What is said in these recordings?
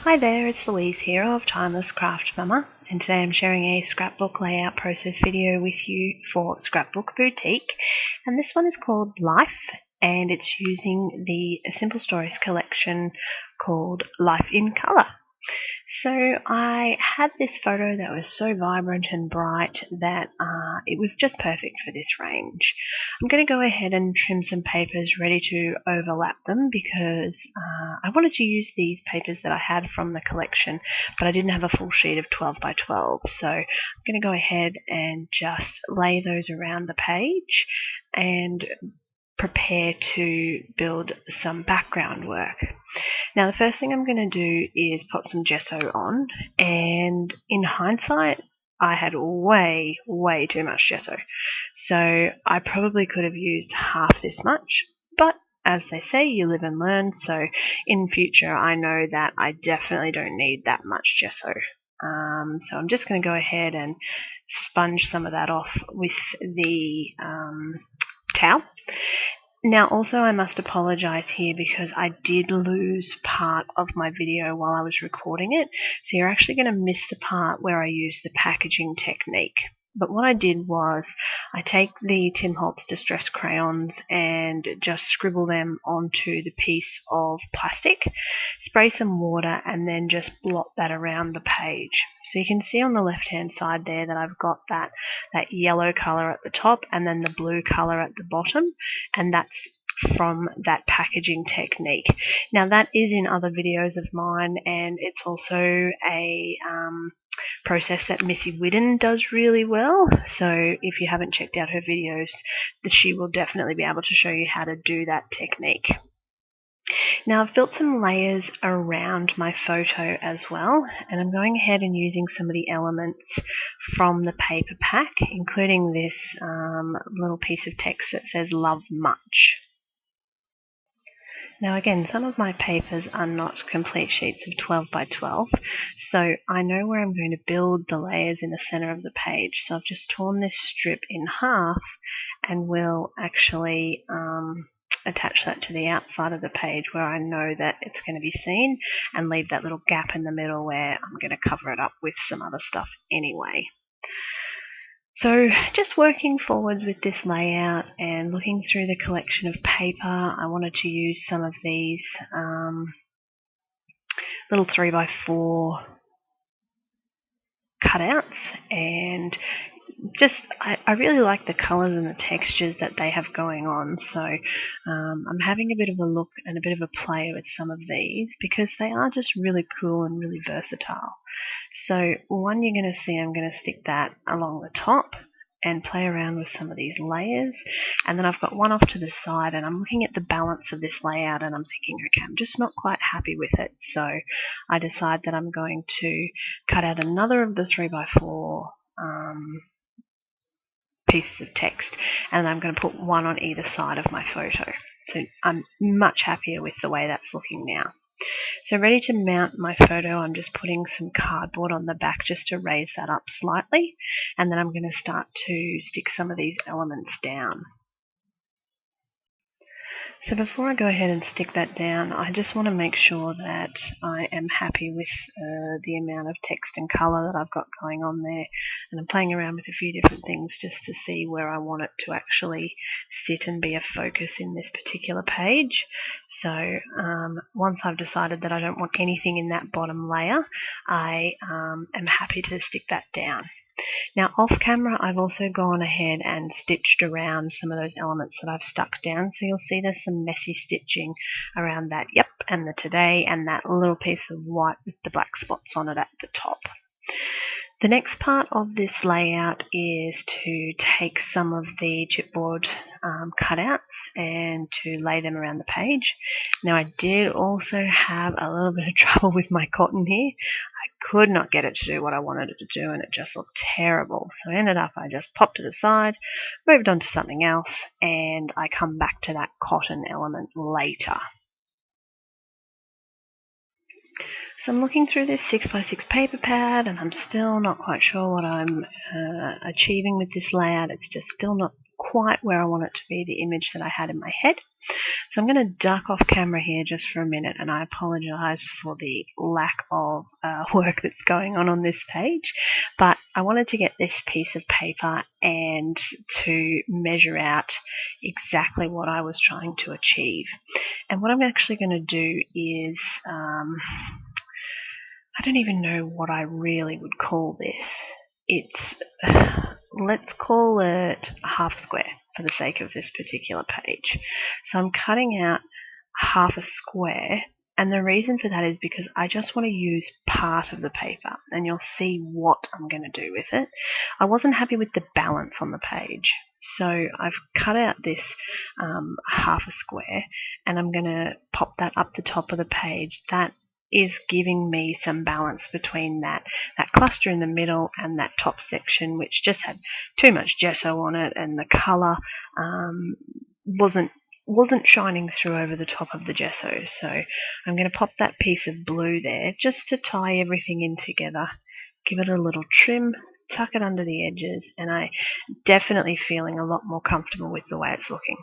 Hi there, it's Louise here of Timeless Craft Mama, and today I'm sharing a scrapbook layout process video with you for Scrapbook Boutique, and this one is called Life, and it's using the Simple Stories collection called Life in Colour. So I had this photo that was so vibrant and bright that it was just perfect for this range. I'm going to go ahead and trim some papers ready to overlap them because I wanted to use these papers that I had from the collection, but I didn't have a full sheet of 12 by 12. So I'm going to go ahead and just lay those around the page and prepare to build some background work. Now the first thing I'm going to do is put some gesso on, and in hindsight I had way too much gesso, so I probably could have used half this much, but as they say, you live and learn, so in future I know that I definitely don't need that much gesso. So I'm just going to go ahead and sponge some of that off with the towel. Now also I must apologise here because I did lose part of my video while I was recording it, so you're actually going to miss the part where I use the packaging technique. But what I did was I take the Tim Holtz Distress crayons and just scribble them onto the piece of plastic, spray some water, and then just blot that around the page. So you can see on the left hand side there that I've got that yellow colour at the top and then the blue colour at the bottom, and that's from that packaging technique. Now that is in other videos of mine, and it's also a process that Missy Whiddon does really well. So if you haven't checked out her videos, she will definitely be able to show you how to do that technique. Now I've built some layers around my photo as well, and I'm going ahead and using some of the elements from the paper pack, including this little piece of text that says "Love Much." Now again, some of my papers are not complete sheets of 12 by 12, so I know where I'm going to build the layers in the center of the page. So I've just torn this strip in half and will actually attach that to the outside of the page where I know that it's going to be seen, and leave that little gap in the middle where I'm going to cover it up with some other stuff anyway. So just working forwards with this layout and looking through the collection of paper, I wanted to use some of these little 3x4 cutouts, and just I really like the colours and the textures that they have going on, so I'm having a bit of a look and a bit of a play with some of these because they are just really cool and really versatile. So one you're going to see, I'm going to stick that along the top and play around with some of these layers, and then I've got one off to the side, and I'm looking at the balance of this layout and I'm thinking, okay, I'm just not quite happy with it, so I decide that I'm going to cut out another of the 3x4 pieces of text, and I'm going to put one on either side of my photo. So I'm much happier with the way that's looking now. So ready to mount my photo, I'm just putting some cardboard on the back just to raise that up slightly, and then I'm going to start to stick some of these elements down. So before I go ahead and stick that down, I just want to make sure that I am happy with the amount of text and colour that I've got going on there, and I'm playing around with a few different things just to see where I want it to actually sit and be a focus in this particular page. So once I've decided that I don't want anything in that bottom layer, I am happy to stick that down. Now off camera I've also gone ahead and stitched around some of those elements that I've stuck down, so you'll see there's some messy stitching around that yep and the today and that little piece of white with the black spots on it at the top. The next part of this layout is to take some of the chipboard cutouts and to lay them around the page. Now I did also have a little bit of trouble with my cotton here. I could not get it to do what I wanted it to do, and it just looked terrible. So I ended up, I just popped it aside, moved on to something else, and I come back to that cotton element later. So I'm looking through this 6x6 paper pad, and I'm still not quite sure what I'm achieving with this layout. It's just still not quite where I want it to be, the image that I had in my head. So I'm going to duck off camera here just for a minute, and I apologise for the lack of work that's going on this page, but I wanted to get this piece of paper and to measure out exactly what I was trying to achieve. And what I'm actually going to do is, I don't even know what I really would call this. It's, let's call it a half square for the sake of this particular page. So I'm cutting out half a square, and the reason for that is because I just want to use part of the paper, and you'll see what I'm going to do with it. I wasn't happy with the balance on the page, so I've cut out this half a square, and I'm going to pop that up the top of the page. That is giving me some balance between that cluster in the middle and that top section, which just had too much gesso on it, and the colour wasn't shining through over the top of the gesso. So I'm going to pop that piece of blue there just to tie everything in together, give it a little trim, tuck it under the edges, and I'm definitely feeling a lot more comfortable with the way it's looking.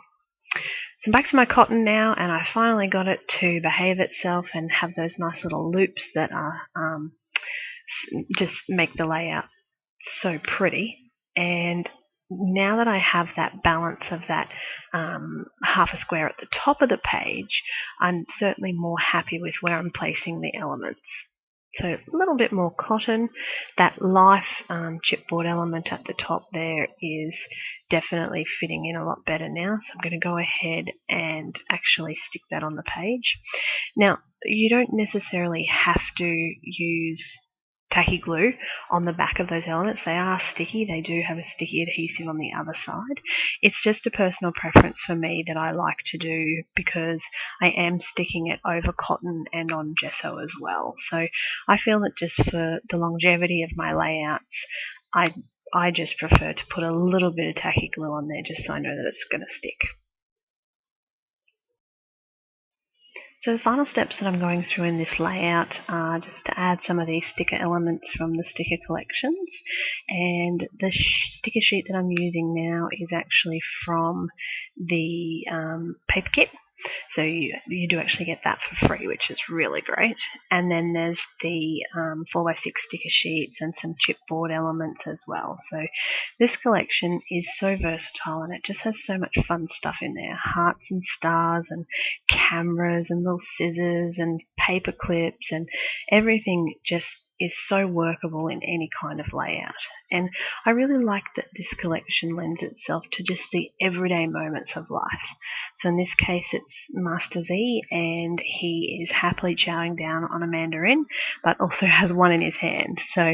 So I'm back to my cotton now, and I finally got it to behave itself and have those nice little loops that are just make the layout so pretty. And now that I have that balance of that half a square at the top of the page, I'm certainly more happy with where I'm placing the elements. So a little bit more cotton. That life chipboard element at the top there is definitely fitting in a lot better now. So I'm going to go ahead and actually stick that on the page. Now, you don't necessarily have to use tacky glue on the back of those elements. They are sticky. They do have a sticky adhesive on the other side. It's just a personal preference for me that I like to do, because I am sticking it over cotton and on gesso as well. So I feel that just for the longevity of my layouts, I just prefer to put a little bit of tacky glue on there just so I know that it's going to stick. So the final steps that I'm going through in this layout are just to add some of these sticker elements from the sticker collections, and the sticker sheet that I'm using now is actually from the paper kit. So you do actually get that for free, which is really great. And then there's the 4x6 sticker sheets and some chipboard elements as well. So this collection is so versatile, and it just has so much fun stuff in there. Hearts and stars and cameras and little scissors and paper clips, and everything just is so workable in any kind of layout. And I really like that this collection lends itself to just the everyday moments of life. So in this case, it's Master Z, and he is happily chowing down on a mandarin, but also has one in his hand. So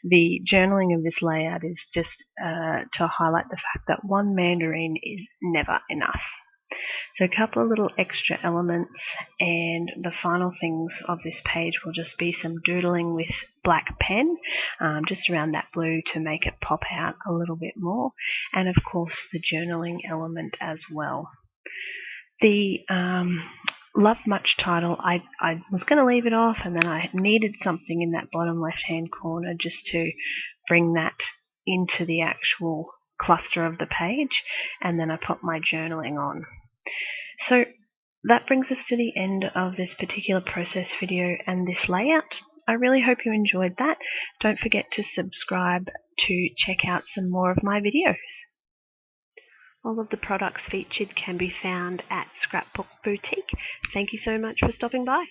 the journaling of this layout is just to highlight the fact that one mandarin is never enough. So a couple of little extra elements, and the final things of this page will just be some doodling with black pen, just around that blue to make it pop out a little bit more, and of course the journaling element as well. The Love Much title, I was going to leave it off, and then I needed something in that bottom left hand corner just to bring that into the actual cluster of the page, and then I popped my journaling on. So that brings us to the end of this particular process video and this layout. I really hope you enjoyed that. Don't forget to subscribe to check out some more of my videos. All of the products featured can be found at Scrapbook Boutique. Thank you so much for stopping by.